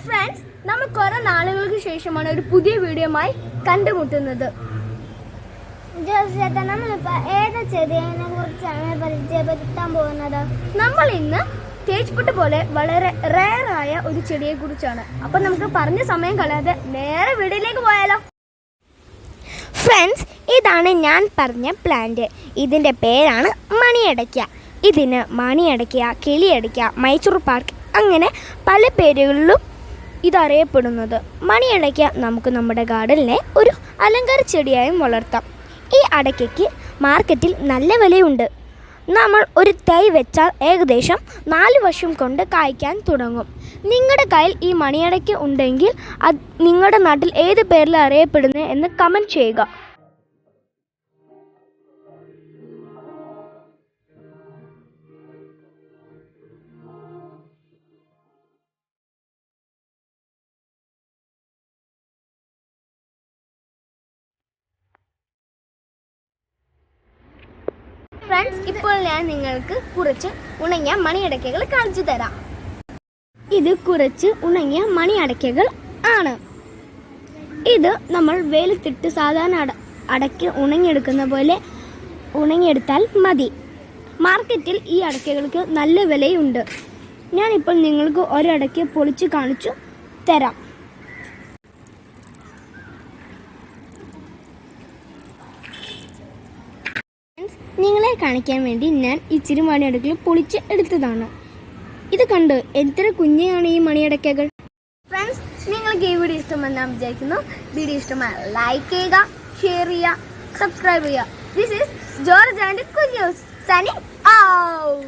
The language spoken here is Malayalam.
ഫ്രണ്ട്സ്, നമ്മൾ കുറെ നാളുകൾക്ക് ശേഷമാണ് ഒരു പുതിയ വീഡിയോയുമായി കണ്ടുമുട്ടുന്നത്. നമ്മളിപ്പോ ഏതാ ചെടിയെ കുറിച്ചാണ് പരിചയപ്പെടുത്താൻ പോകുന്നത്? നമ്മൾ ഇന്ന് തേജ്പുട്ട് പോലെ വളരെ റെയർ ആയ ഒരു ചെടിയെ കുറിച്ചാണ്. അപ്പൊ നമുക്ക് പറഞ്ഞ സമയം കളയാതെ നേരെ വീഡിയോയിലേക്ക് പോയാലോ. ഫ്രണ്ട്സ്, ഇതാണ് ഞാൻ പറഞ്ഞ പ്ലാന്റ്. ഇതിൻ്റെ പേരാണ് മണിയടയ്ക്ക. ഇതിന് മണിയടയ്ക്ക, കിളിയടയ്ക്ക, മൈസൂർ പാർക്ക് അങ്ങനെ പല പേരുകളിലും ഇതറിയപ്പെടുന്നത്. മണിയടയ്ക്ക നമുക്ക് നമ്മുടെ ഗാർഡനിലെ ഒരു അലങ്കാര ചെടിയായും വളർത്താം. ഈ അടയ്ക്കയ്ക്ക് മാർക്കറ്റിൽ നല്ല വിലയുണ്ട്. നമ്മൾ ഒരു തൈ വെച്ചാൽ ഏകദേശം 4 വർഷം കൊണ്ട് കായ്ക്കാൻ തുടങ്ങും. നിങ്ങളുടെ കയ്യിൽ ഈ മണിയടയ്ക്ക ഉണ്ടെങ്കിൽ അത് നിങ്ങളുടെ നാട്ടിൽ ഏത് പേരിൽ അറിയപ്പെടുന്നത് എന്ന് കമൻറ്റ് ചെയ്യുക. ഫ്രണ്ട്സ്, ഇപ്പോൾ ഞാൻ നിങ്ങൾക്ക് കുറച്ച് ഉണങ്ങിയ മണിയടയ്ക്കകൾ കാണിച്ചു തരാം. ഇത് കുറച്ച് ഉണങ്ങിയ മണിയടയ്ക്കകൾ ആണ്. ഇത് നമ്മൾ വെയിലത്തിട്ട് സാധാരണ അടയ്ക്ക ഉണങ്ങിയെടുക്കുന്ന പോലെ ഉണങ്ങിയെടുത്താൽ മതി. മാർക്കറ്റിൽ ഈ അടയ്ക്കകൾക്ക് നല്ല വിലയുണ്ട്. ഞാനിപ്പോൾ നിങ്ങൾക്ക് ഒരടയ്ക്ക പൊളിച്ച് കാണിച്ചു തരാം. നിങ്ങളെ കാണിക്കാൻ വേണ്ടി ഞാൻ ഇച്ചിരി മണിയടയ്ക്കൽ പൊളിച്ച് എടുത്തതാണ്. ഇത് കണ്ട് എത്ര കുഞ്ഞാണ് ഈ മണിയടയ്ക്കകൾ. ഫ്രണ്ട്സ്, നിങ്ങൾക്ക് ഈ വീഡിയോ ഇഷ്ടമെന്ന് ഞാൻ വിചാരിക്കുന്നു. വീഡിയോ ഇഷ്ടമായി ലൈക്ക് ചെയ്യുക, ഷെയർ ചെയ്യുക, സബ്സ്ക്രൈബ് ചെയ്യുക. This is George and Kunjus signing out.